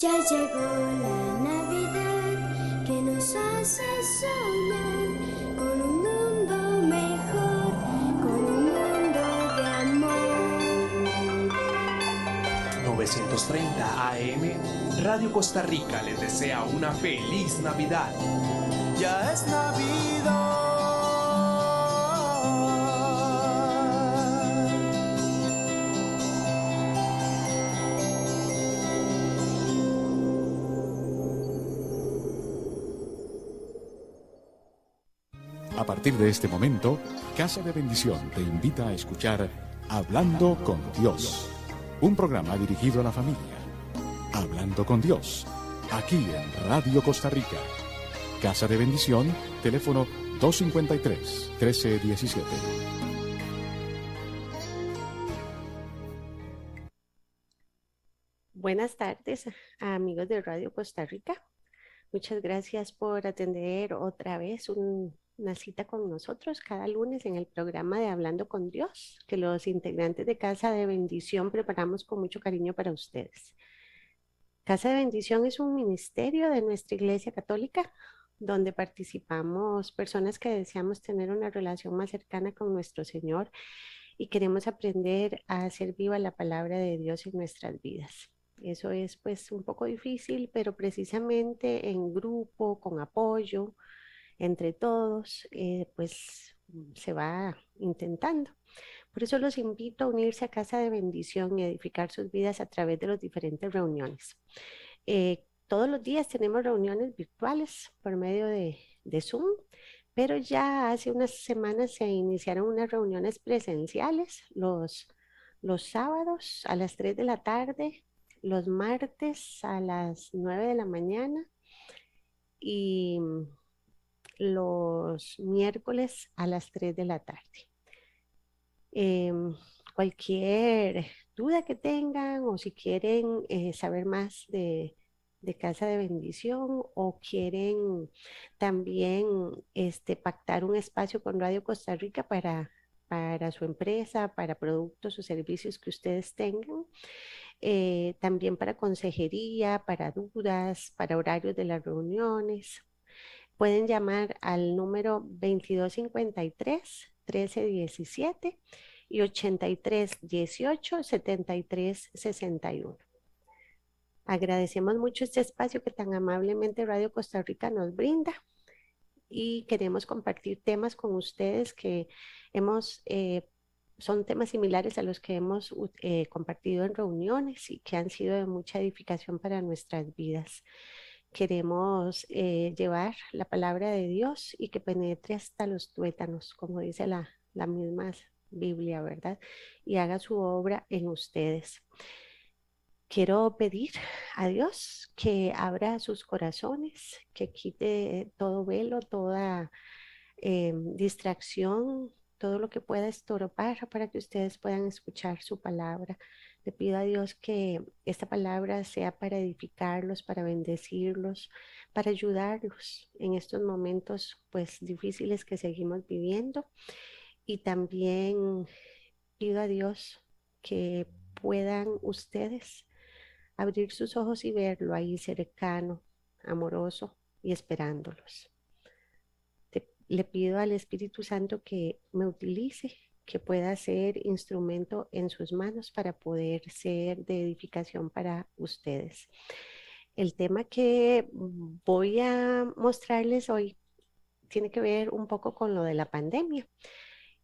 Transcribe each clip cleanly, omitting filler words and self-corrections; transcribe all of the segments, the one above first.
Ya llegó la Navidad que nos hace soñar con un mundo mejor, con un mundo de amor. 930 AM, Radio Costa Rica les desea una feliz Navidad. Ya es Navidad. A partir de este momento, Casa de Bendición te invita a escuchar Hablando con Dios, un programa dirigido a la familia. Hablando con Dios, aquí en Radio Costa Rica. Casa de Bendición, teléfono 253-1317. Buenas tardes, amigos de Radio Costa Rica. Muchas gracias por atender otra vez una cita con nosotros cada lunes en el programa de Hablando con Dios, que los integrantes de Casa de Bendición preparamos con mucho cariño para ustedes. Casa de Bendición es un ministerio de nuestra Iglesia Católica donde participamos personas que deseamos tener una relación más cercana con nuestro Señor y queremos aprender a hacer viva la palabra de Dios en nuestras vidas. Eso es pues un poco difícil, pero precisamente en grupo, con apoyo, entre todos, pues se va intentando. Por eso los invito a unirse a Casa de Bendición y edificar sus vidas a través de las diferentes reuniones. Todos los días tenemos reuniones virtuales por medio de Zoom, pero ya hace unas semanas se iniciaron unas reuniones presenciales los sábados a las 3 de la tarde, los martes a las 9 de la mañana y los miércoles a las 3 de la tarde. Cualquier duda que tengan o si quieren saber más de Casa de Bendición o quieren también pactar un espacio con Radio Costa Rica para su empresa, para productos o servicios que ustedes tengan, también para consejería, para dudas, para horarios de las reuniones. Pueden llamar al número 2253-1317 y 8318-7361. Agradecemos mucho este espacio que tan amablemente Radio Costa Rica nos brinda y queremos compartir temas con ustedes que son temas similares a los que hemos compartido en reuniones y que han sido de mucha edificación para nuestras vidas. Queremos llevar la palabra de Dios y que penetre hasta los tuétanos, como dice la misma Biblia, ¿verdad? Y haga su obra en ustedes. Quiero pedir a Dios que abra sus corazones, que quite todo velo, toda distracción, todo lo que pueda estorbar para que ustedes puedan escuchar su palabra. Le pido a Dios que esta palabra sea para edificarlos, para bendecirlos, para ayudarlos en estos momentos pues difíciles que seguimos viviendo. Y también pido a Dios que puedan ustedes abrir sus ojos y verlo ahí cercano, amoroso y esperándolos. Le pido al Espíritu Santo que me utilice, que pueda ser instrumento en sus manos para poder ser de edificación para ustedes. El tema que voy a mostrarles hoy tiene que ver un poco con lo de la pandemia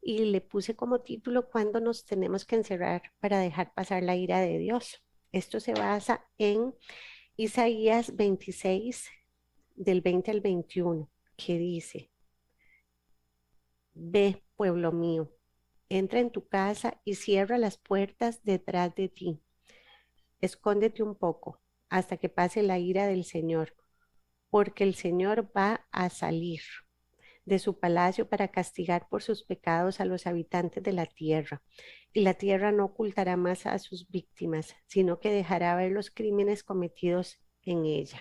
y le puse como título ¿Cuándo nos tenemos que encerrar para dejar pasar la ira de Dios? Esto se basa en Isaías 26, del 20 al 21, que dice: Ve, pueblo mío, entra en tu casa y cierra las puertas detrás de ti. Escóndete un poco hasta que pase la ira del Señor, porque el Señor va a salir de su palacio para castigar por sus pecados a los habitantes de la tierra. Y la tierra no ocultará más a sus víctimas, sino que dejará ver los crímenes cometidos en ella.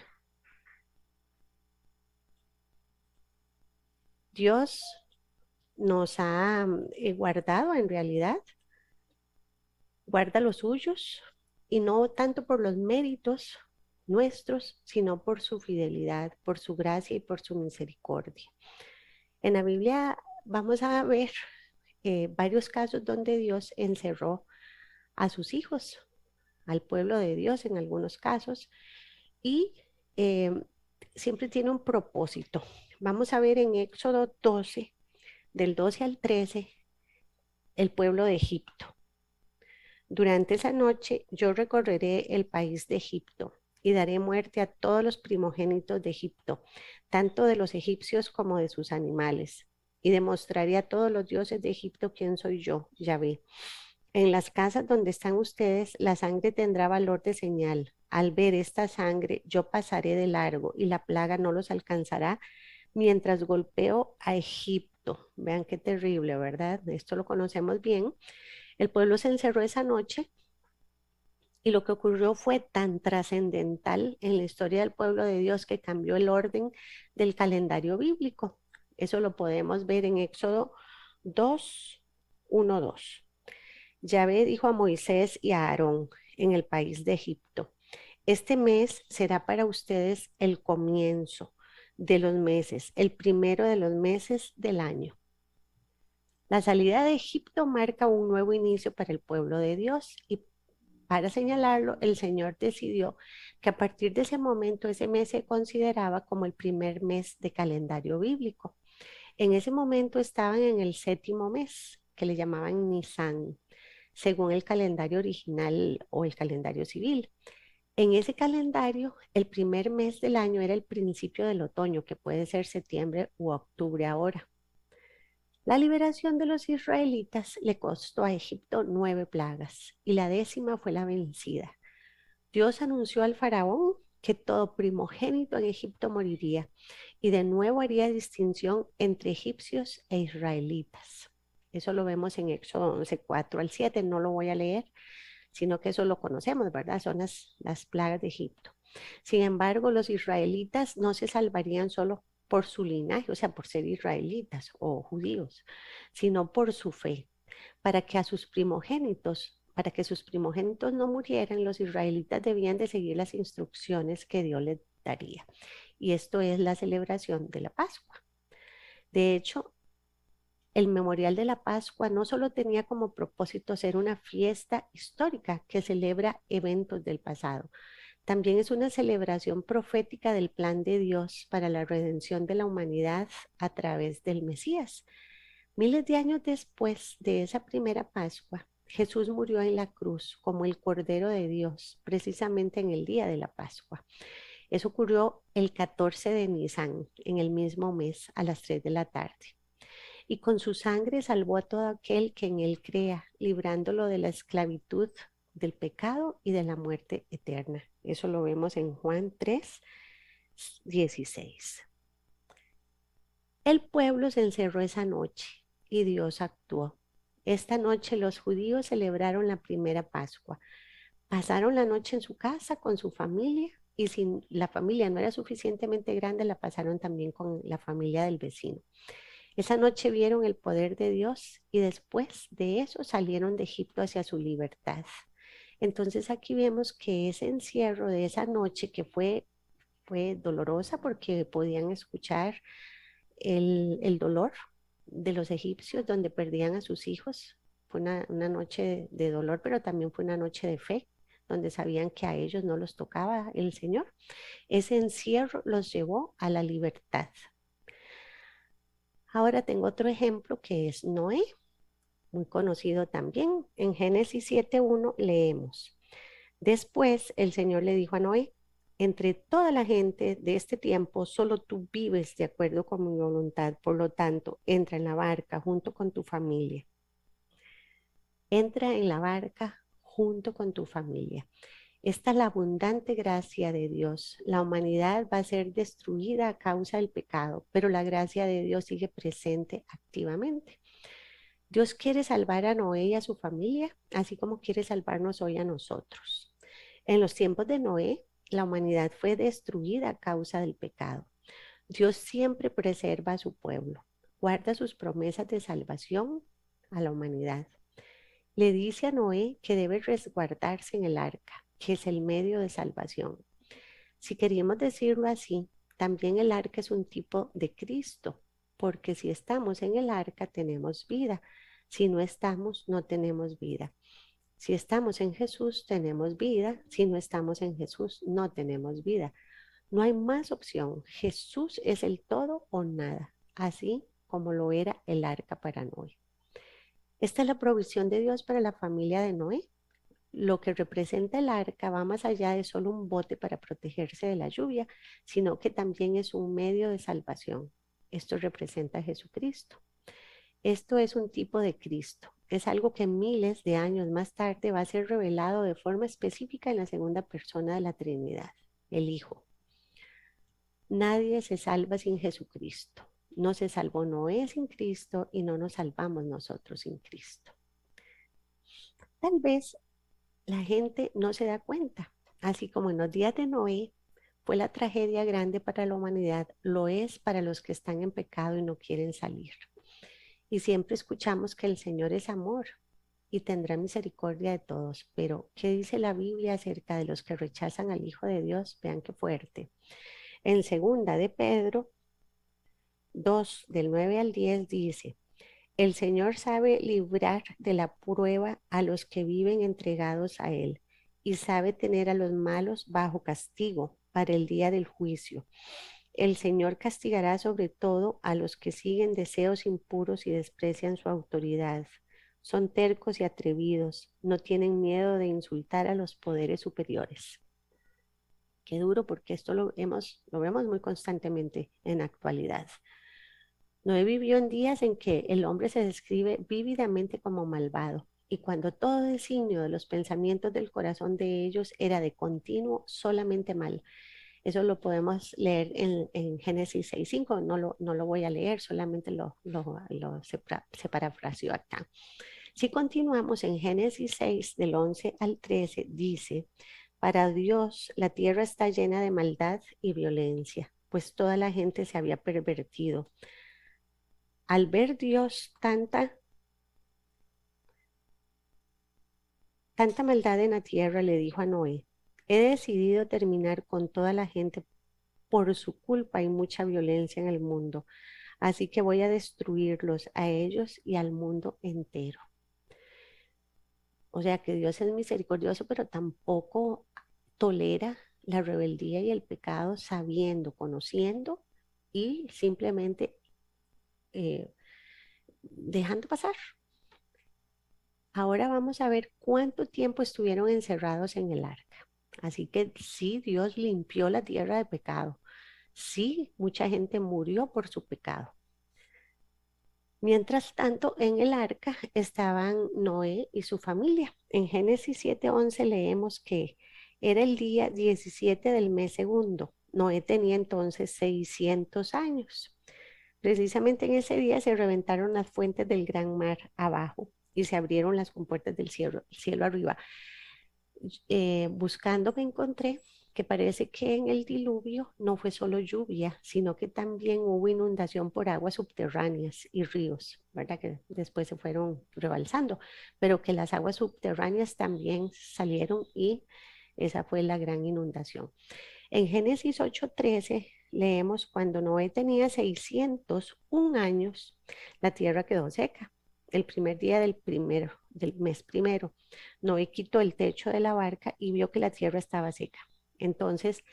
Dios nos ha guardado en realidad, guarda los suyos y no tanto por los méritos nuestros, sino por su fidelidad, por su gracia y por su misericordia. En la Biblia vamos a ver varios casos donde Dios encerró a sus hijos, al pueblo de Dios en algunos casos, y eh, siempre tiene un propósito. Vamos a ver en Éxodo 12, del 12 al 13, el pueblo de Egipto. Durante esa noche yo recorreré el país de Egipto y daré muerte a todos los primogénitos de Egipto, tanto de los egipcios como de sus animales, y demostraré a todos los dioses de Egipto quién soy yo, Yahvé. En las casas donde están ustedes, la sangre tendrá valor de señal. Al ver esta sangre, yo pasaré de largo y la plaga no los alcanzará mientras golpeo a Egipto. Vean qué terrible, ¿verdad? Esto lo conocemos bien. El pueblo se encerró esa noche y lo que ocurrió fue tan trascendental en la historia del pueblo de Dios que cambió el orden del calendario bíblico. Eso lo podemos ver en Éxodo 2, 1, 2. Yahvé dijo a Moisés y a Aarón en el país de Egipto: este mes será para ustedes el comienzo de los meses, el primero de los meses del año. La salida de Egipto marca un nuevo inicio para el pueblo de Dios y para señalarlo, el Señor decidió que a partir de ese momento ese mes se consideraba como el primer mes de calendario bíblico. En ese momento estaban en el séptimo mes, que le llamaban Nisan, según el calendario original o el calendario civil. En ese calendario, el primer mes del año era el principio del otoño, que puede ser septiembre u octubre ahora. La liberación de los israelitas le costó a Egipto 9 plagas y la 10ª fue la vencida. Dios anunció al faraón que todo primogénito en Egipto moriría y de nuevo haría distinción entre egipcios e israelitas. Eso lo vemos en Éxodo 11, 4 al 7, no lo voy a leer, sino que eso lo conocemos, ¿verdad? Son las plagas de Egipto. Sin embargo, los israelitas no se salvarían solo por su linaje, o sea, por ser israelitas o judíos, sino por su fe, para que sus primogénitos no murieran, los israelitas debían de seguir las instrucciones que Dios les daría. Y esto es la celebración de la Pascua. De hecho, el Memorial de la Pascua no solo tenía como propósito ser una fiesta histórica que celebra eventos del pasado, también es una celebración profética del plan de Dios para la redención de la humanidad a través del Mesías. Miles de años después de esa primera Pascua, Jesús murió en la cruz como el Cordero de Dios, precisamente en el día de la Pascua. Eso ocurrió el 14 de Nisan, en el mismo mes, a las 3 de la tarde. Y con su sangre salvó a todo aquel que en él crea, librándolo de la esclavitud, del pecado y de la muerte eterna. Eso lo vemos en Juan 3, 16. El pueblo se encerró esa noche y Dios actuó. Esta noche los judíos celebraron la primera Pascua. Pasaron la noche en su casa con su familia y si la familia no era suficientemente grande, la pasaron también con la familia del vecino. Esa noche vieron el poder de Dios y después de eso salieron de Egipto hacia su libertad. Entonces aquí vemos que ese encierro de esa noche que fue dolorosa porque podían escuchar el dolor de los egipcios donde perdían a sus hijos. Fue una noche de dolor, pero también fue una noche de fe, donde sabían que a ellos no los tocaba el Señor. Ese encierro los llevó a la libertad. Ahora tengo otro ejemplo que es Noé, muy conocido también. En Génesis 7:1 leemos: después el Señor le dijo a Noé: entre toda la gente de este tiempo, solo tú vives de acuerdo con mi voluntad. Por lo tanto, entra en la barca junto con tu familia. Entra en la barca junto con tu familia. Esta es la abundante gracia de Dios. La humanidad va a ser destruida a causa del pecado, pero la gracia de Dios sigue presente activamente. Dios quiere salvar a Noé y a su familia, así como quiere salvarnos hoy a nosotros. En los tiempos de Noé, la humanidad fue destruida a causa del pecado. Dios siempre preserva a su pueblo, guarda sus promesas de salvación a la humanidad. Le dice a Noé que debe resguardarse en el arca, que es el medio de salvación. Si queríamos decirlo así, también el arca es un tipo de Cristo, porque si estamos en el arca tenemos vida. Si no estamos, no tenemos vida. Si estamos en Jesús, tenemos vida. Si no estamos en Jesús, no tenemos vida. No hay más opción. Jesús es el todo o nada, así como lo era el arca para Noé. Esta es la provisión de Dios para la familia de Noé. Lo que representa el arca va más allá de solo un bote para protegerse de la lluvia, sino que también es un medio de salvación. Esto representa a Jesucristo. Esto es un tipo de Cristo. Es algo que miles de años más tarde va a ser revelado de forma específica en la segunda persona de la Trinidad, el Hijo. Nadie se salva sin Jesucristo. No se salvó Noé sin Cristo y no nos salvamos nosotros sin Cristo. Tal vez la gente no se da cuenta, así como en los días de Noé fue la tragedia grande para la humanidad, lo es para los que están en pecado y no quieren salir. Y siempre escuchamos que el Señor es amor y tendrá misericordia de todos, pero ¿qué dice la Biblia acerca de los que rechazan al Hijo de Dios? Vean qué fuerte. En segunda de Pedro 2, del 9 al 10 dice: el Señor sabe librar de la prueba a los que viven entregados a Él y sabe tener a los malos bajo castigo para el día del juicio. El Señor castigará sobre todo a los que siguen deseos impuros y desprecian su autoridad. Son tercos y atrevidos, no tienen miedo de insultar a los poderes superiores. Qué duro, porque esto lo vemos muy constantemente en la actualidad. Noé vivió en días en que el hombre se describe vívidamente como malvado, y cuando todo designio de los pensamientos del corazón de ellos era de continuo solamente mal. Eso lo podemos leer en Génesis 6:5. No lo voy a leer, solamente se parafraseó acá. Si continuamos en Génesis 6, del 11 al 13, dice: para Dios la tierra está llena de maldad y violencia, pues toda la gente se había pervertido. Al ver Dios tanta maldad en la tierra, le dijo a Noé: he decidido terminar con toda la gente. Por su culpa hay mucha violencia en el mundo, así que voy a destruirlos a ellos y al mundo entero. O sea que Dios es misericordioso, pero tampoco tolera la rebeldía y el pecado, sabiendo, conociendo y simplemente dejando pasar. Ahora vamos a ver cuánto tiempo estuvieron encerrados en el arca. Así que sí, Dios limpió la tierra de pecado. Sí, mucha gente murió por su pecado. Mientras tanto, en el arca estaban Noé y su familia. En Génesis 7:11 leemos que era el día 17 del mes segundo. Noé tenía entonces 600 años. Precisamente en ese día se reventaron las fuentes del gran mar abajo y se abrieron las compuertas del cielo arriba. Buscando me encontré que parece que en el diluvio no fue solo lluvia, sino que también hubo inundación por aguas subterráneas y ríos, ¿verdad? Que después se fueron rebalsando, pero que las aguas subterráneas también salieron y esa fue la gran inundación. En Génesis 8:13 leemos: cuando Noé tenía 601 años, la tierra quedó seca. El primer día del mes primero, Noé quitó el techo de la barca y vio que la tierra estaba seca. Entonces,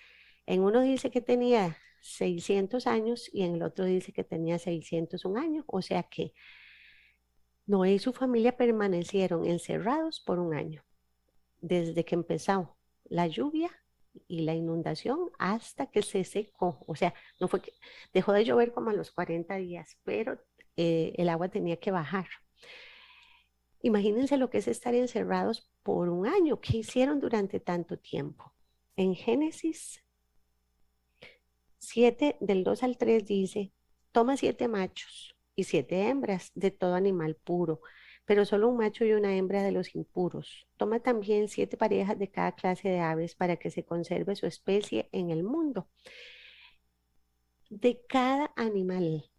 en uno dice que tenía 600 años y en el otro dice que tenía 601 años. O sea que Noé y su familia permanecieron encerrados por un año, desde que empezó la lluvia y la inundación hasta que se secó. O sea, no fue que dejó de llover como a los 40 días, pero el agua tenía que bajar. Imagínense lo que es estar encerrados por un año. ¿Qué hicieron durante tanto tiempo? En Génesis 7, del 2 al 3 dice: toma 7 machos y 7 hembras de todo animal puro, pero solo un macho y una hembra de los impuros. Toma también 7 parejas de cada clase de aves para que se conserve su especie en el mundo. De cada animal.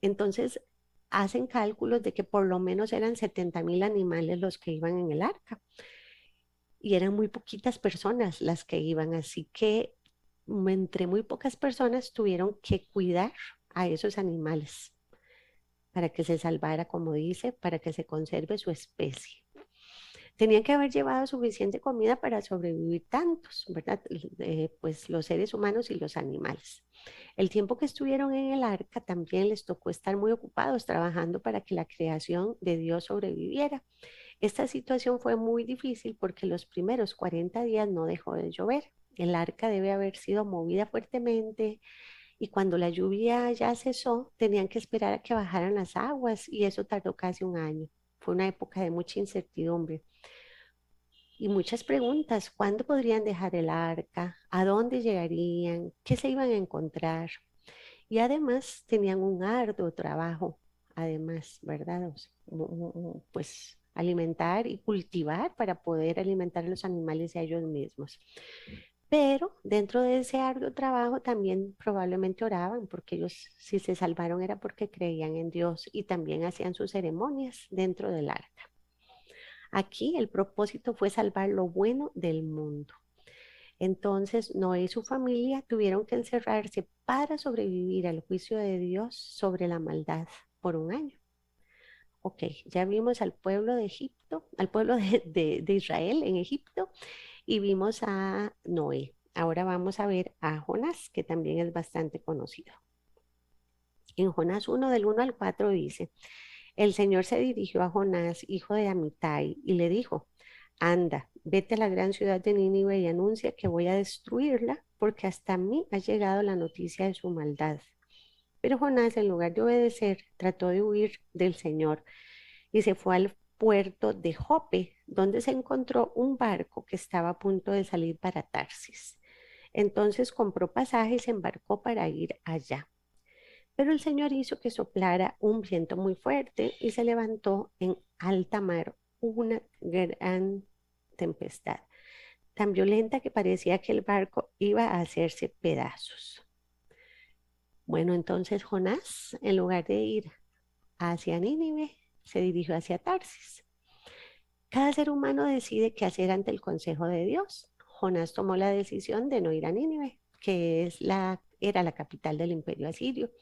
Entonces, hacen cálculos de que por lo menos eran 70,000 animales los que iban en el arca. Y eran muy poquitas personas las que iban, así que entre muy pocas personas tuvieron que cuidar a esos animales para que se salvara, como dice, para que se conserve su especie. Tenían que haber llevado suficiente comida para sobrevivir tantos, ¿verdad? Pues los seres humanos y los animales. El tiempo que estuvieron en el arca también les tocó estar muy ocupados trabajando para que la creación de Dios sobreviviera. Esta situación fue muy difícil porque los primeros 40 días no dejó de llover. El arca debe haber sido movida fuertemente y cuando la lluvia ya cesó, tenían que esperar a que bajaran las aguas y eso tardó casi un año. Fue una época de mucha incertidumbre y muchas preguntas. ¿Cuándo podrían dejar el arca? ¿A dónde llegarían? ¿Qué se iban a encontrar? Y además tenían un arduo trabajo, además, ¿verdad? O sea, pues alimentar y cultivar para poder alimentar a los animales y a ellos mismos. Pero dentro de ese arduo trabajo también probablemente oraban, porque ellos si se salvaron era porque creían en Dios y también hacían sus ceremonias dentro del arca. Aquí el propósito fue salvar lo bueno del mundo. Entonces Noé y su familia tuvieron que encerrarse para sobrevivir al juicio de Dios sobre la maldad por un año. Ok, ya vimos al pueblo de Egipto, al pueblo de Israel en Egipto y vimos a Noé. Ahora vamos a ver a Jonás, que también es bastante conocido. En Jonás 1 del 1 al 4 dice, el Señor se dirigió a Jonás, hijo de Amitai, y le dijo, anda, vete a la gran ciudad de Nínive y anuncia que voy a destruirla, porque hasta mí ha llegado la noticia de su maldad. Pero Jonás, en lugar de obedecer, trató de huir del Señor y se fue al puerto de Jope, donde se encontró un barco que estaba a punto de salir para Tarsis. Entonces compró pasaje y se embarcó para ir allá. Pero el Señor hizo que soplara un viento muy fuerte y se levantó en alta mar una gran tempestad, tan violenta que parecía que el barco iba a hacerse pedazos. Bueno, entonces Jonás, en lugar de ir hacia Nínive, se dirigió hacia Tarsis. Cada ser humano decide qué hacer ante el consejo de Dios. Jonás tomó la decisión de no ir a Nínive, que era la capital del imperio asirio.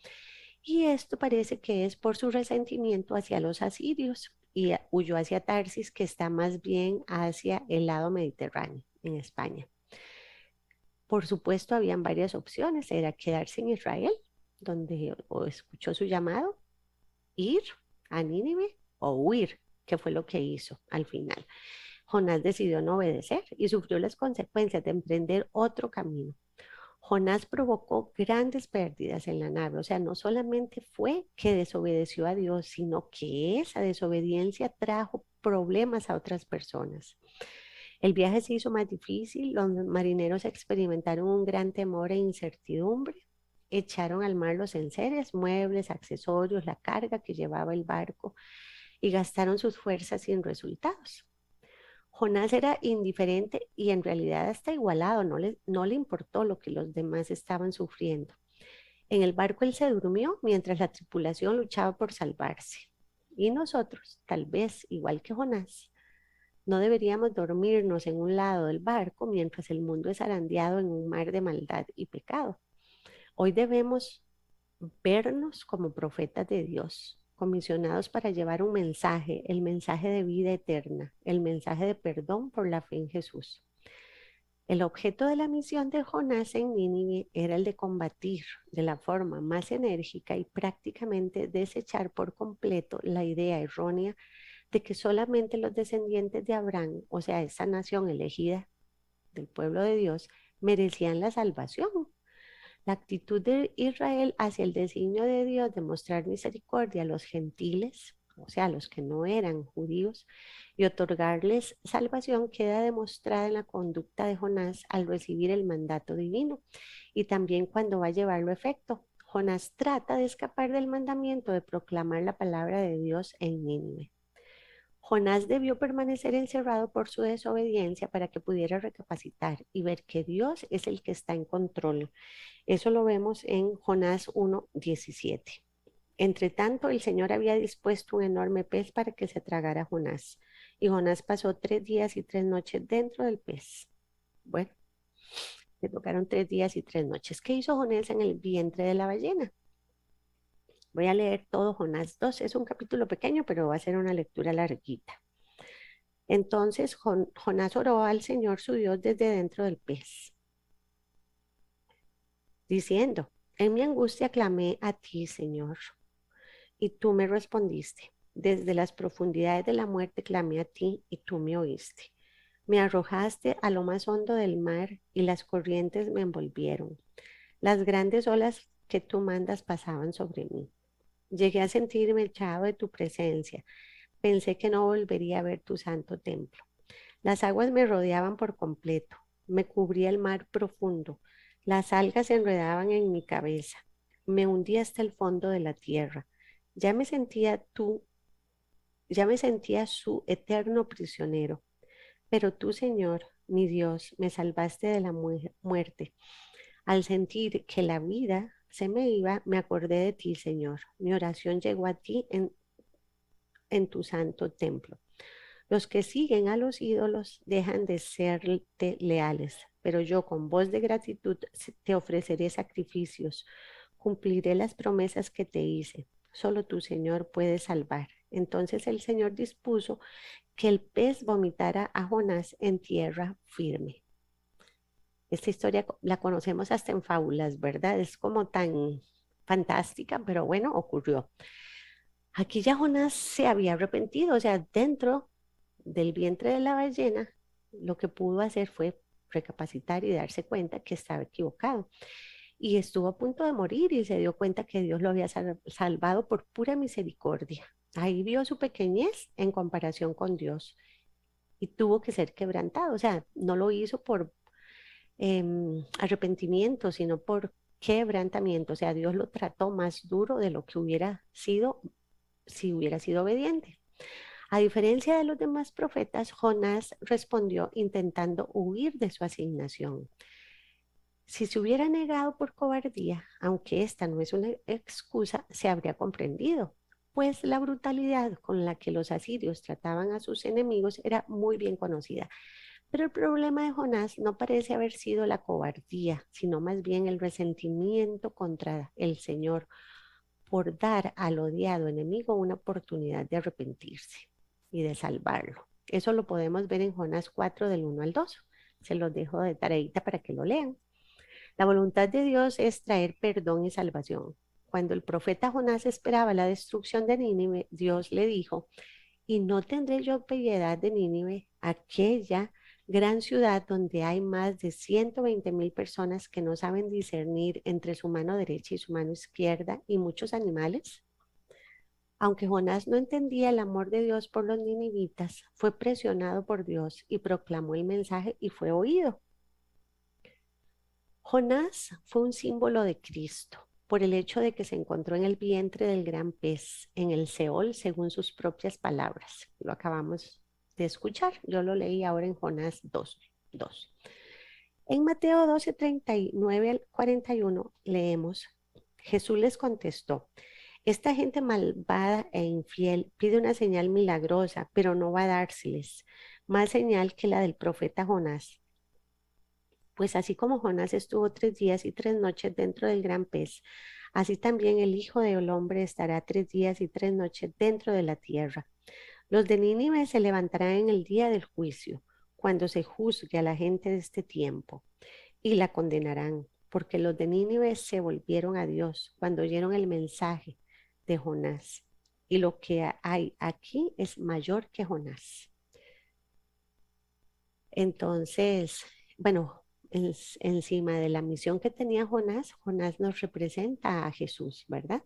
Y esto parece que es por su resentimiento hacia los asirios y huyó hacia Tarsis, que está más bien hacia el lado mediterráneo, en España. Por supuesto, habían varias opciones. Era quedarse en Israel, donde o escuchó su llamado, ir a Nínive o huir, que fue lo que hizo al final. Jonás decidió no obedecer y sufrió las consecuencias de emprender otro camino. Jonás provocó grandes pérdidas en la nave, o sea, no solamente fue que desobedeció a Dios, sino que esa desobediencia trajo problemas a otras personas. El viaje se hizo más difícil, los marineros experimentaron un gran temor e incertidumbre, echaron al mar los enseres, muebles, accesorios, la carga que llevaba el barco y gastaron sus fuerzas sin resultados. Jonás era indiferente y en realidad hasta igualado, no le importó lo que los demás estaban sufriendo. En el barco él se durmió mientras la tripulación luchaba por salvarse. Y nosotros, tal vez igual que Jonás, no deberíamos dormirnos en un lado del barco mientras el mundo es zarandeado en un mar de maldad y pecado. Hoy debemos vernos como profetas de Dios, comisionados para llevar un mensaje, el mensaje de vida eterna, el mensaje de perdón por la fe en Jesús. El objeto de la misión de Jonás en Nínive era el de combatir de la forma más enérgica y prácticamente desechar por completo la idea errónea de que solamente los descendientes de Abraham, o sea, esa nación elegida del pueblo de Dios, merecían la salvación. La actitud de Israel hacia el designio de Dios de mostrar misericordia a los gentiles, o sea, a los que no eran judíos, y otorgarles salvación queda demostrada en la conducta de Jonás al recibir el mandato divino y también cuando va a llevarlo a efecto. Jonás trata de escapar del mandamiento de proclamar la palabra de Dios en Nínive. Jonás debió permanecer encerrado por su desobediencia para que pudiera recapacitar y ver que Dios es el que está en control. Eso lo vemos en Jonás 1:17. Entre tanto, el Señor había dispuesto un enorme pez para que se tragara a Jonás. Y Jonás pasó 3 días y 3 noches dentro del pez. Bueno, Le tocaron 3 días y 3 noches. ¿Qué hizo Jonás en el vientre de la ballena? Voy a leer todo Jonás 2. Es un capítulo pequeño, pero va a ser una lectura larguita. Entonces Jonás oró al Señor su Dios desde dentro del pez, diciendo, en mi angustia clamé a ti, Señor, y tú me respondiste. Desde las profundidades de la muerte clamé a ti y tú me oíste. Me arrojaste a lo más hondo del mar y las corrientes me envolvieron. Las grandes olas que tú mandas pasaban sobre mí. Llegué a sentirme echado de tu presencia. Pensé que no volvería a ver tu santo templo. Las aguas me rodeaban por completo. Me cubría el mar profundo. Las algas se enredaban en mi cabeza. Me hundí hasta el fondo de la tierra. Ya me sentía tú, ya me sentía su eterno prisionero. Pero tú, Señor, mi Dios, me salvaste de la muerte. Al sentir que la vida se me iba, me acordé de ti, Señor. Mi oración llegó a ti en tu santo templo. Los que siguen a los ídolos dejan de serte leales, pero yo con voz de gratitud te ofreceré sacrificios, cumpliré las promesas que te hice. Solo tú, Señor, puedes salvar. Entonces el Señor dispuso que el pez vomitara a Jonás en tierra firme. Esta historia la conocemos hasta en fábulas, ¿verdad? Es como tan fantástica, pero bueno, ocurrió. Aquí ya Jonás se había arrepentido, o sea, dentro del vientre de la ballena, lo que pudo hacer fue recapacitar y darse cuenta que estaba equivocado. Y estuvo a punto de morir y se dio cuenta que Dios lo había salvado por pura misericordia. Ahí vio su pequeñez en comparación con Dios y tuvo que ser quebrantado. O sea, no lo hizo por arrepentimiento, sino por quebrantamiento. O sea, Dios lo trató más duro de lo que hubiera sido si hubiera sido obediente. A diferencia de los demás profetas, Jonás respondió intentando huir de su asignación. Si se hubiera negado por cobardía, aunque esta no es una excusa, se habría comprendido, pues la brutalidad con la que los asirios trataban a sus enemigos era muy bien conocida. Pero el problema de Jonás no parece haber sido la cobardía, sino más bien el resentimiento contra el Señor por dar al odiado enemigo una oportunidad de arrepentirse y de salvarlo. Eso lo podemos ver en Jonás 4 del 1 al 2. Se los dejo de tareita para que lo lean. La voluntad de Dios es traer perdón y salvación. Cuando el profeta Jonás esperaba la destrucción de Nínive, Dios le dijo, y no tendré yo piedad de Nínive, aquella gran ciudad donde hay más de 120,000 personas que no saben discernir entre su mano derecha y su mano izquierda y muchos animales. Aunque Jonás no entendía el amor de Dios por los ninivitas, fue presionado por Dios y proclamó el mensaje y fue oído. Jonás fue un símbolo de Cristo por el hecho de que se encontró en el vientre del gran pez, en el Seol, según sus propias palabras. Lo acabamos de escuchar. Yo lo leí ahora en Jonás 2:2. En Mateo 12:39 al 41 leemos, Jesús les contestó, esta gente malvada e infiel pide una señal milagrosa, pero no va a dárseles más señal que la del profeta Jonás. Pues así como Jonás estuvo 3 días y 3 noches dentro del gran pez, así también el Hijo del Hombre estará 3 días y 3 noches dentro de la tierra. Los de Nínive se levantarán en el día del juicio, cuando se juzgue a la gente de este tiempo, y la condenarán, porque los de Nínive se volvieron a Dios cuando oyeron el mensaje de Jonás. Y lo que hay aquí es mayor que Jonás. Entonces, bueno, encima de la misión que tenía Jonás, Jonás nos representa a Jesús, ¿verdad?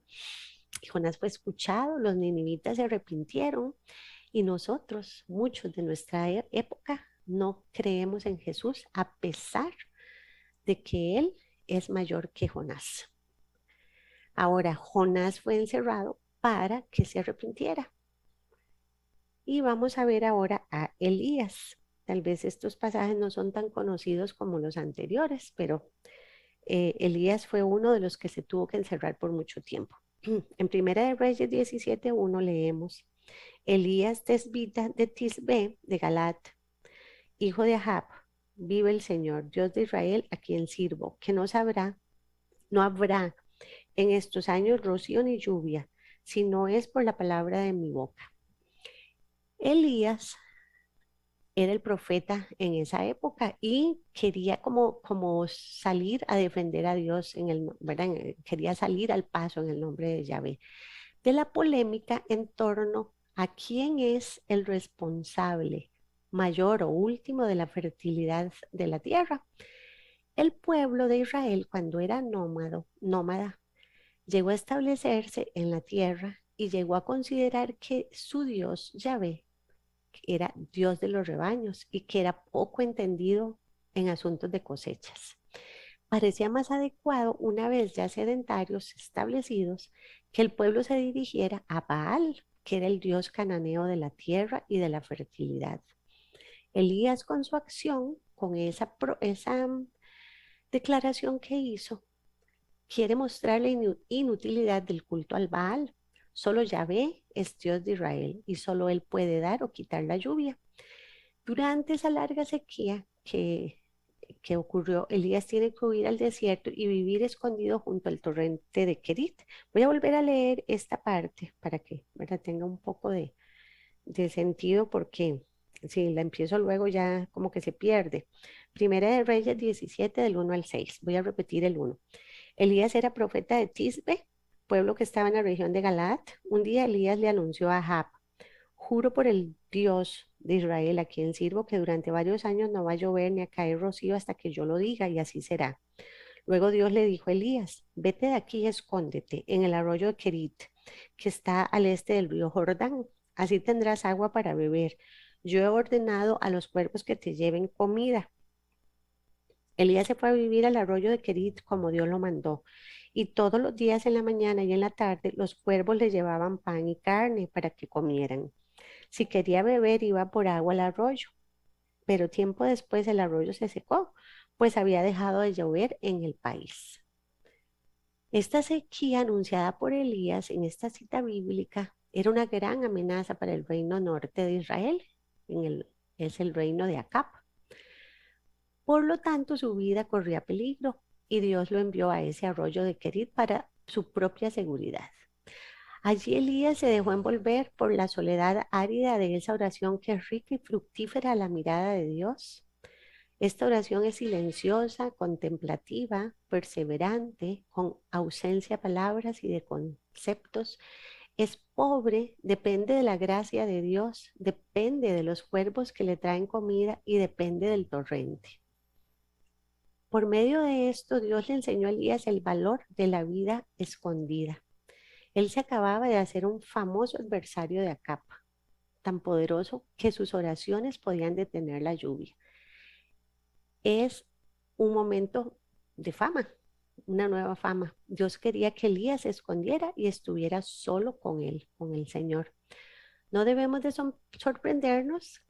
Y Jonás fue escuchado, los ninivitas se arrepintieron y nosotros, muchos de nuestra época, no creemos en Jesús a pesar de que Él es mayor que Jonás. Ahora, Jonás fue encerrado para que se arrepintiera. Y vamos a ver ahora a Elías. Tal vez estos pasajes no son tan conocidos como los anteriores, pero Elías fue uno de los que se tuvo que encerrar por mucho tiempo. En Primera de Reyes 17:1 leemos, Elías tesbita de Tisbe de Galat, hijo de Ahab, vive el Señor, Dios de Israel, a quien sirvo, que no habrá en estos años rocío ni lluvia, si no es por la palabra de mi boca. Elías era el profeta en esa época y quería como salir a defender a Dios ¿verdad? Quería salir al paso en el nombre de Yahvé. De la polémica en torno a quién es el responsable mayor o último de la fertilidad de la tierra. El pueblo de Israel, cuando era nómada, llegó a establecerse en la tierra y llegó a considerar que su Dios, Yahvé, era Dios de los rebaños y que era poco entendido en asuntos de cosechas. Parecía más adecuado, una vez ya sedentarios establecidos, que el pueblo se dirigiera a Baal, que era el dios cananeo de la tierra y de la fertilidad. Elías, con su acción, con esa declaración que hizo, quiere mostrar la inutilidad del culto al Baal. Solo Yahvé es Dios de Israel y solo Él puede dar o quitar la lluvia. Durante esa larga sequía que ocurrió, Elías tiene que huir al desierto y vivir escondido junto al torrente de Kerit. Voy a volver a leer esta parte para que, ¿verdad?, tenga un poco de sentido, porque si la empiezo luego ya como que se pierde. Primera de Reyes 17 del 1 al 6. Voy a repetir el 1. Elías era profeta de Tisbe, pueblo que estaba en la región de Galaad. Un día Elías le anunció a Ahab: juro por el Dios de Israel, a quien sirvo, que durante varios años no va a llover ni a caer rocío hasta que yo lo diga, y así será. Luego Dios le dijo a Elías: vete de aquí y escóndete en el arroyo de Kerit, que está al este del río Jordán. Así tendrás agua para beber. Yo he ordenado a los cuervos que te lleven comida. Elías se fue a vivir al arroyo de Kerit como Dios lo mandó. Y todos los días en la mañana y en la tarde los cuervos le llevaban pan y carne para que comieran. Si quería beber, iba por agua al arroyo, pero tiempo después el arroyo se secó, pues había dejado de llover en el país. Esta sequía anunciada por Elías en esta cita bíblica era una gran amenaza para el reino norte de Israel, es el reino de Acab. Por lo tanto, su vida corría peligro y Dios lo envió a ese arroyo de Kerit para su propia seguridad. Allí Elías se dejó envolver por la soledad árida de esa oración que es rica y fructífera a la mirada de Dios. Esta oración es silenciosa, contemplativa, perseverante, con ausencia de palabras y de conceptos. Es pobre, depende de la gracia de Dios, depende de los cuervos que le traen comida y depende del torrente. Por medio de esto, Dios le enseñó a Elías el valor de la vida escondida. Él se acababa de hacer un famoso adversario de Acab, tan poderoso que sus oraciones podían detener la lluvia. Es un momento de fama, una nueva fama. Dios quería que Elías se escondiera y estuviera solo con él, con el Señor. No debemos de sorprendernos.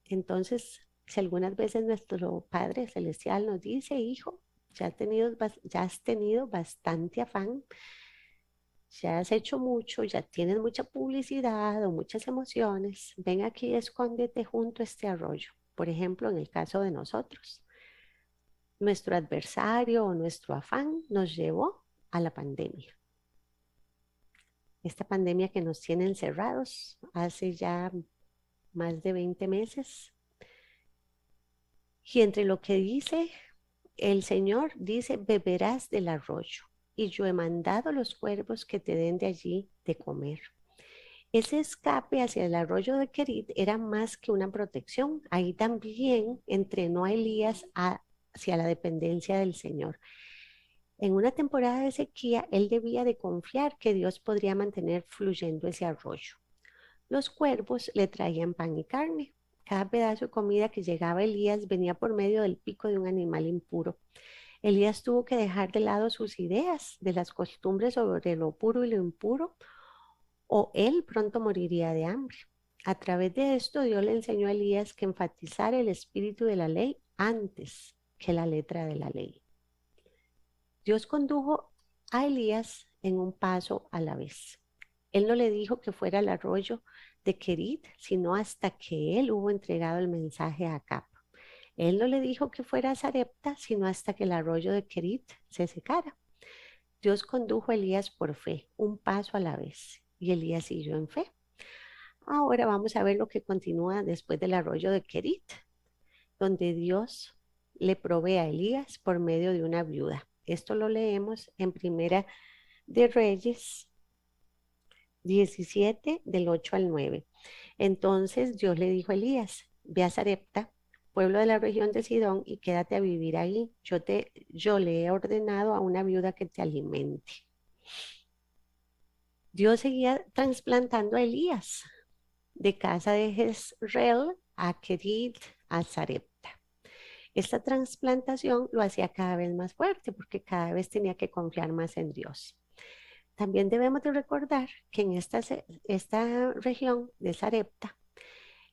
Entonces, si algunas veces nuestro Padre Celestial nos dice: hijo, ya has tenido bastante afán, ya has hecho mucho, ya tienes mucha publicidad o muchas emociones, ven aquí, escóndete junto a este arroyo. Por ejemplo, en el caso de nosotros, nuestro adversario o nuestro afán nos llevó a la pandemia. Esta pandemia que nos tiene encerrados hace ya más de 20 meses. Y entre lo que dice el Señor, dice: beberás del arroyo, y yo he mandado los cuervos que te den de allí de comer. Ese escape hacia el arroyo de Kerit era más que una protección. Ahí también entrenó a Elías hacia la dependencia del Señor. En una temporada de sequía, él debía de confiar que Dios podría mantener fluyendo ese arroyo. Los cuervos le traían pan y carne. Cada pedazo de comida que llegaba a Elías venía por medio del pico de un animal impuro. Elías tuvo que dejar de lado sus ideas de las costumbres sobre lo puro y lo impuro, o él pronto moriría de hambre. A través de esto, Dios le enseñó a Elías que enfatizara el espíritu de la ley antes que la letra de la ley. Dios condujo a Elías en un paso a la vez. Él no le dijo que fuera al arroyo de Kerit, sino hasta que él hubo entregado el mensaje a Acab. Él no le dijo que fuera a Sarepta, sino hasta que el arroyo de Kerit se secara. Dios condujo a Elías por fe, un paso a la vez, y Elías siguió en fe. Ahora vamos a ver lo que continúa después del arroyo de Kerit, donde Dios le provee a Elías por medio de una viuda. Esto lo leemos en Primera de Reyes 17, del 8 al 9. Entonces Dios le dijo a Elías, ve a Sarepta, pueblo de la región de Sidón, y quédate a vivir ahí. Yo le he ordenado a una viuda que te alimente. Dios seguía trasplantando a Elías de casa de Jezreel a Kerit a Sarepta. Esta trasplantación lo hacía cada vez más fuerte porque cada vez tenía que confiar más en Dios. También debemos de recordar que en esta región de Sarepta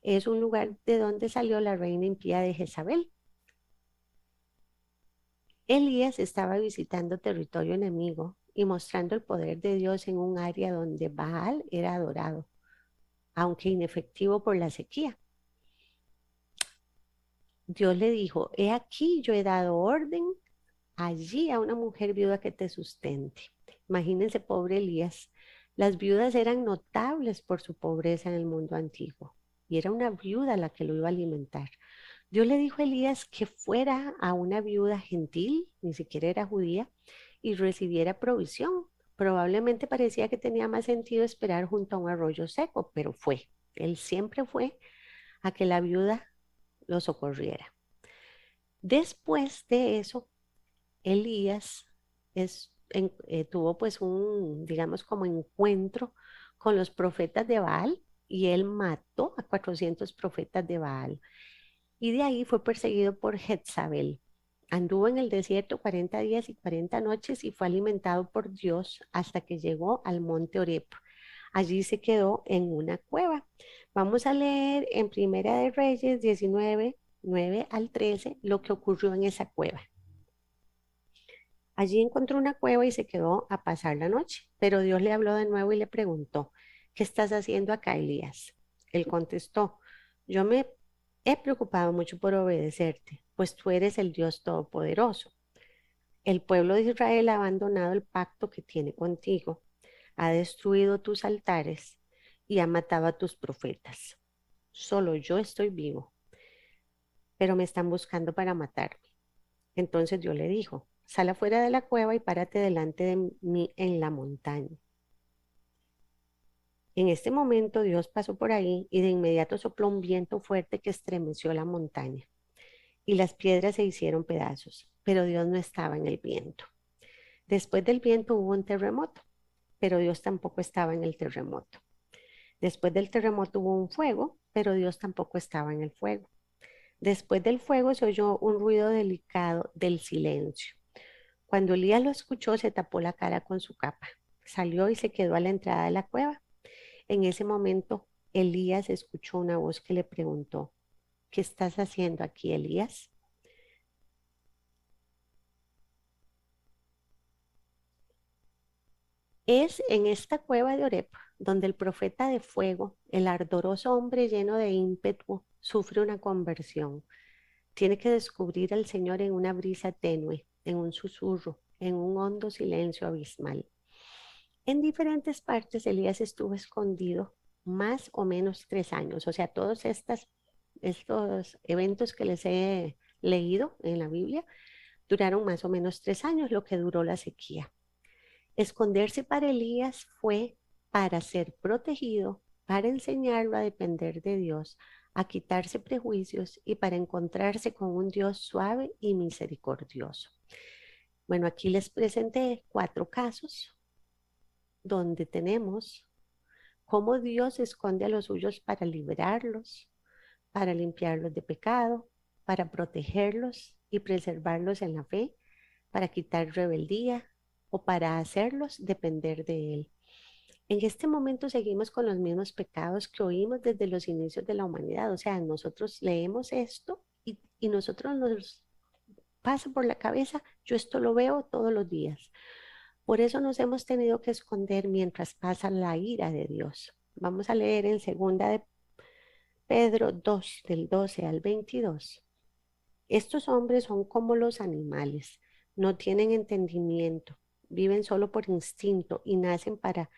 es un lugar de donde salió la reina impía de Jezabel. Elías estaba visitando territorio enemigo y mostrando el poder de Dios en un área donde Baal era adorado, aunque inefectivo por la sequía. Dios le dijo, he aquí yo he dado orden allí a una mujer viuda que te sustente. Imagínense, pobre Elías. Las viudas eran notables por su pobreza en el mundo antiguo y era una viuda la que lo iba a alimentar. Dios le dijo a Elías que fuera a una viuda gentil, ni siquiera era judía, y recibiera provisión. Probablemente parecía que tenía más sentido esperar junto a un arroyo seco, pero fue. Él siempre fue a que la viuda lo socorriera. Después de eso, Elías tuvo pues un, digamos, como encuentro con los profetas de Baal y él mató a 400 profetas de Baal. Y de ahí fue perseguido por Jezabel. Anduvo en el desierto 40 días y 40 noches y fue alimentado por Dios hasta que llegó al monte Oreb. Allí se quedó en una cueva. Vamos a leer en Primera de Reyes 19, 9 al 13, lo que ocurrió en esa cueva. Allí encontró una cueva y se quedó a pasar la noche, pero Dios le habló de nuevo y le preguntó, ¿qué estás haciendo acá, Elías? Él contestó, yo me he preocupado mucho por obedecerte, pues tú eres el Dios Todopoderoso. El pueblo de Israel ha abandonado el pacto que tiene contigo, ha destruido tus altares y ha matado a tus profetas. Solo yo estoy vivo, pero me están buscando para matarme. Entonces Dios le dijo, sal afuera de la cueva y párate delante de mí en la montaña. En este momento Dios pasó por ahí y de inmediato sopló un viento fuerte que estremeció la montaña y las piedras se hicieron pedazos, pero Dios no estaba en el viento. Después del viento hubo un terremoto, pero Dios tampoco estaba en el terremoto. Después del terremoto hubo un fuego, pero Dios tampoco estaba en el fuego. Después del fuego se oyó un ruido delicado del silencio. Cuando Elías lo escuchó, se tapó la cara con su capa. Salió y se quedó a la entrada de la cueva. En ese momento, Elías escuchó una voz que le preguntó, ¿qué estás haciendo aquí, Elías? Es en esta cueva de Oreb donde el profeta de fuego, el ardoroso hombre lleno de ímpetu, sufre una conversión. Tiene que descubrir al Señor en una brisa tenue, en un susurro, en un hondo silencio abismal. En diferentes partes Elías estuvo escondido más o menos 3 años. O sea, todos estos eventos que les he leído en la Biblia duraron más o menos 3 años, lo que duró la sequía. Esconderse para Elías fue para ser protegido, para enseñarlo a depender de Dios, a quitarse prejuicios y para encontrarse con un Dios suave y misericordioso. Bueno, aquí les presenté 4 casos donde tenemos cómo Dios esconde a los suyos para liberarlos, para limpiarlos de pecado, para protegerlos y preservarlos en la fe, para quitar rebeldía o para hacerlos depender de Él. En este momento seguimos con los mismos pecados que oímos desde los inicios de la humanidad. O sea, nosotros leemos esto y nosotros nos pasa por la cabeza, yo esto lo veo todos los días. Por eso nos hemos tenido que esconder mientras pasa la ira de Dios. Vamos a leer en segunda de Pedro 2, del 12 al 22. Estos hombres son como los animales, no tienen entendimiento, viven solo por instinto y nacen para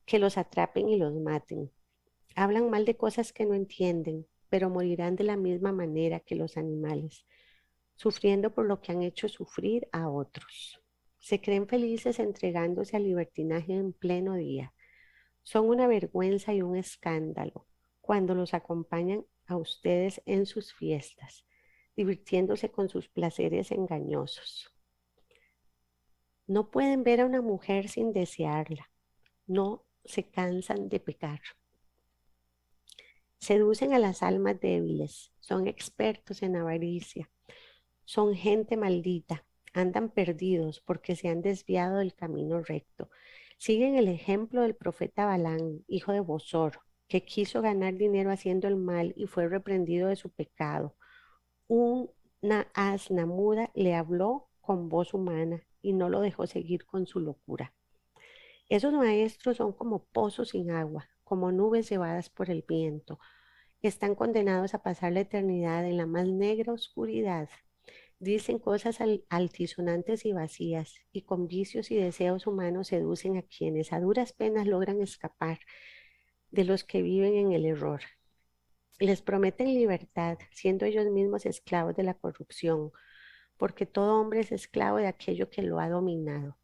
que los atrapen y los maten. Hablan mal de cosas que no entienden, pero morirán de la misma manera que los animales, sufriendo por lo que han hecho sufrir a otros. Se creen felices entregándose al libertinaje en pleno día. Son una vergüenza y un escándalo cuando los acompañan a ustedes en sus fiestas, divirtiéndose con sus placeres engañosos. No pueden ver a una mujer sin desearla, no se cansan de pecar. Seducen a las almas débiles, son expertos en avaricia, son gente maldita, andan perdidos porque se han desviado del camino recto. Siguen el ejemplo del profeta Balán, hijo de Bosor, que quiso ganar dinero haciendo el mal y fue reprendido de su pecado. Una asna muda le habló con voz humana y no lo dejó seguir con su locura. Esos maestros son como pozos sin agua, como nubes llevadas por el viento. Están condenados a pasar la eternidad en la más negra oscuridad. Dicen cosas altisonantes y vacías, y con vicios y deseos humanos seducen a quienes a duras penas logran escapar de los que viven en el error. Les prometen libertad, siendo ellos mismos esclavos de la corrupción, porque todo hombre es esclavo de aquello que lo ha dominado.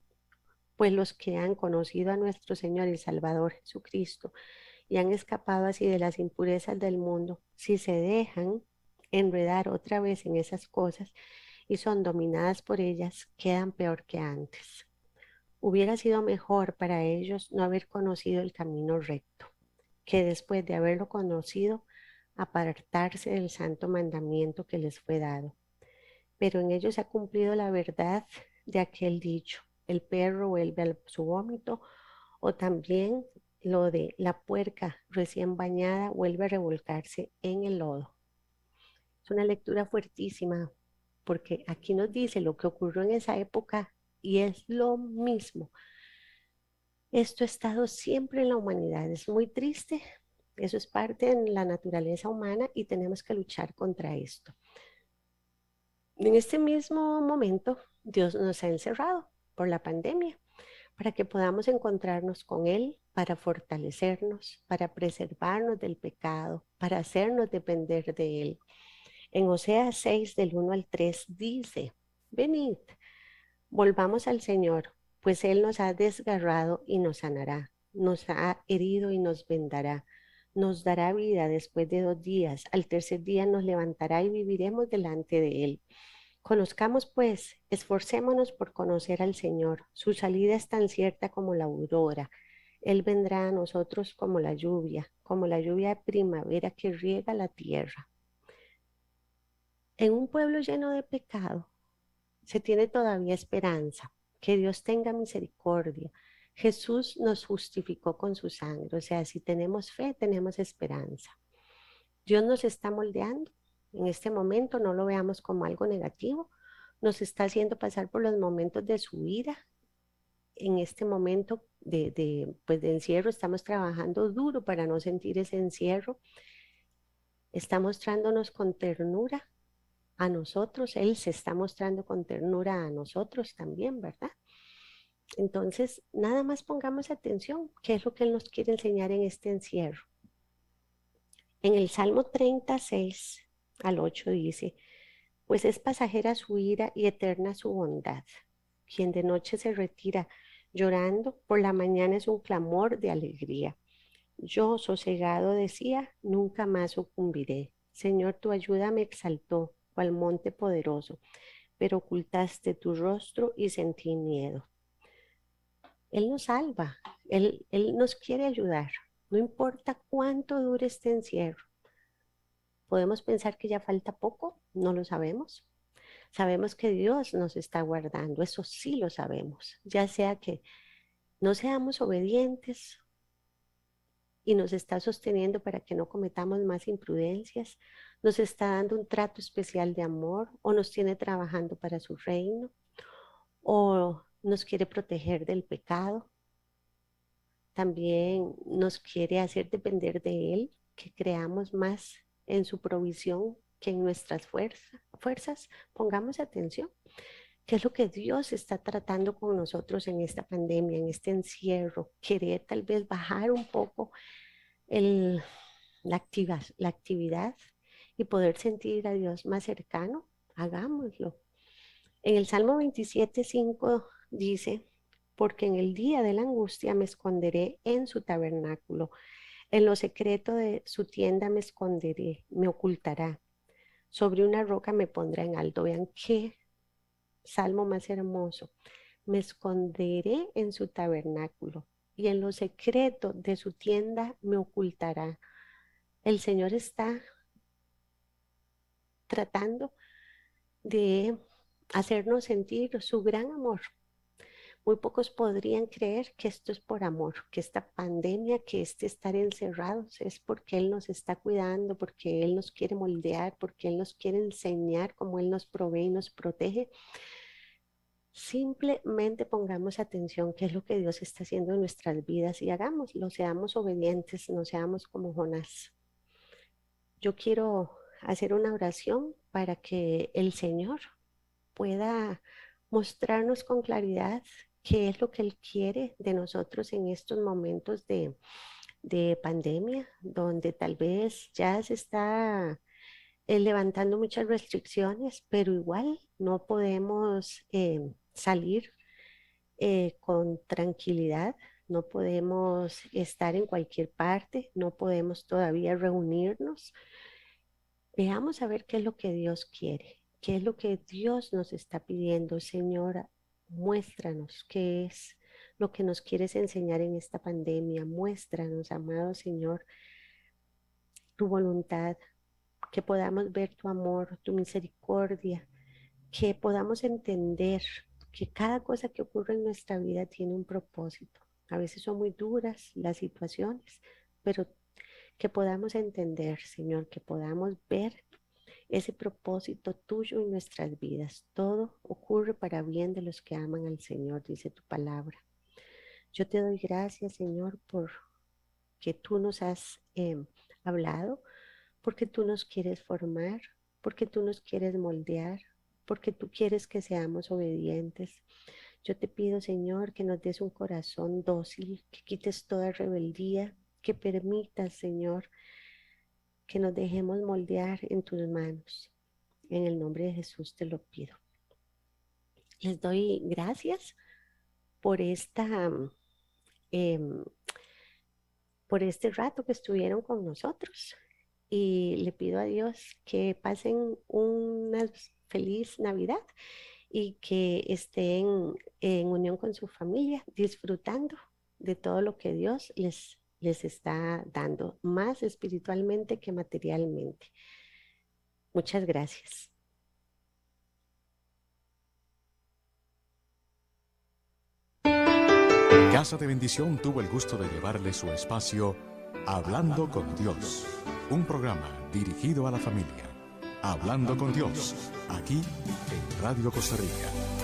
Pues los que han conocido a nuestro Señor y Salvador Jesucristo y han escapado así de las impurezas del mundo, si se dejan enredar otra vez en esas cosas y son dominadas por ellas, quedan peor que antes. Hubiera sido mejor para ellos no haber conocido el camino recto, que después de haberlo conocido, apartarse del santo mandamiento que les fue dado. Pero en ellos se ha cumplido la verdad de aquel dicho: el perro vuelve a su vómito, o también lo de la puerca recién bañada vuelve a revolcarse en el lodo. Es una lectura fuertísima porque aquí nos dice lo que ocurrió en esa época y es lo mismo. Esto ha estado siempre en la humanidad. Es muy triste. Eso es parte de la naturaleza humana y tenemos que luchar contra esto. En este mismo momento, Dios nos ha encerrado por la pandemia para que podamos encontrarnos con Él, para fortalecernos, para preservarnos del pecado, para hacernos depender de Él. En Oseas 6, del 1 al 3, dice: venid, volvamos al Señor, pues Él nos ha desgarrado y nos sanará, nos ha herido y nos vendará, nos dará vida después de 2 días, al tercer día nos levantará y viviremos delante de Él. Conozcamos pues, esforcémonos por conocer al Señor. Su salida es tan cierta como la aurora. Él vendrá a nosotros como la lluvia de primavera que riega la tierra. En un pueblo lleno de pecado, se tiene todavía esperanza. Que Dios tenga misericordia. Jesús nos justificó con su sangre. O sea, si tenemos fe, tenemos esperanza. Dios nos está moldeando. En este momento no lo veamos como algo negativo. Nos está haciendo pasar por los momentos de su vida. En este momento pues de encierro estamos trabajando duro para no sentir ese encierro. Está mostrándonos con ternura a nosotros. Él se está mostrando con ternura a nosotros también, ¿verdad? Entonces, nada más pongamos atención, qué es lo que Él nos quiere enseñar en este encierro. En el Salmo 36 al 8 dice: pues es pasajera su ira y eterna su bondad. Quien de noche se retira llorando, por la mañana es un clamor de alegría. Yo, sosegado, decía, nunca más sucumbiré. Señor, tu ayuda me exaltó, cual monte poderoso, pero ocultaste tu rostro y sentí miedo. Él nos salva, Él nos quiere ayudar, no importa cuánto dure este encierro. Podemos pensar que ya falta poco, no lo sabemos. Sabemos que Dios nos está guardando, eso sí lo sabemos, ya sea que no seamos obedientes y nos está sosteniendo para que no cometamos más imprudencias, nos está dando un trato especial de amor o nos tiene trabajando para su reino o nos quiere proteger del pecado. También nos quiere hacer depender de Él, que creamos más en su provisión que en nuestras fuerzas pongamos atención. ¿Qué es lo que Dios está tratando con nosotros en esta pandemia, en este encierro? Querer tal vez bajar un poco el, la actividad y poder sentir a Dios más cercano. Hagámoslo. En el Salmo 27:5 dice, porque en el día de la angustia me esconderé en su tabernáculo, en lo secreto de su tienda me esconderé, me ocultará, sobre una roca me pondrá en alto. Vean qué salmo más hermoso. Me esconderé en su tabernáculo y en lo secreto de su tienda me ocultará. El Señor está tratando de hacernos sentir su gran amor. Muy pocos podrían creer que esto es por amor, que esta pandemia, que este estar encerrados es porque Él nos está cuidando, porque Él nos quiere moldear, porque Él nos quiere enseñar cómo Él nos provee y nos protege. Simplemente pongamos atención qué es lo que Dios está haciendo en nuestras vidas y hagámoslo, seamos obedientes, no seamos como Jonás. Yo quiero hacer una oración para que el Señor pueda mostrarnos con claridad qué es lo que Él quiere de nosotros en estos momentos de pandemia, donde tal vez ya se está levantando muchas restricciones, pero igual no podemos salir con tranquilidad, no podemos estar en cualquier parte, no podemos todavía reunirnos. Veamos a ver qué es lo que Dios quiere, qué es lo que Dios nos está pidiendo. Señora, muéstranos qué es lo que nos quieres enseñar en esta pandemia. Muéstranos, amado Señor, tu voluntad, que podamos ver tu amor, tu misericordia, que podamos entender que cada cosa que ocurre en nuestra vida tiene un propósito. A veces son muy duras las situaciones, pero que podamos entender, Señor, que podamos ver ese propósito tuyo en nuestras vidas. Todo ocurre para bien de los que aman al Señor, dice tu palabra. Yo te doy gracias, Señor, por que tú nos has hablado, porque tú nos quieres formar, porque tú nos quieres moldear, porque tú quieres que seamos obedientes. Yo te pido, Señor, que nos des un corazón dócil, que quites toda rebeldía, que permitas, Señor, que nos dejemos moldear en tus manos. En el nombre de Jesús te lo pido. Les doy gracias por em, por este rato que estuvieron con nosotros. Y le pido a Dios que pasen una feliz Navidad y que estén en unión con su familia, disfrutando de todo lo que Dios les está dando, más espiritualmente que materialmente. Muchas gracias. Casa de Bendición tuvo el gusto de llevarle su espacio Hablando con Dios, un programa dirigido a la familia. Hablando con Dios, aquí en Radio Costa Rica.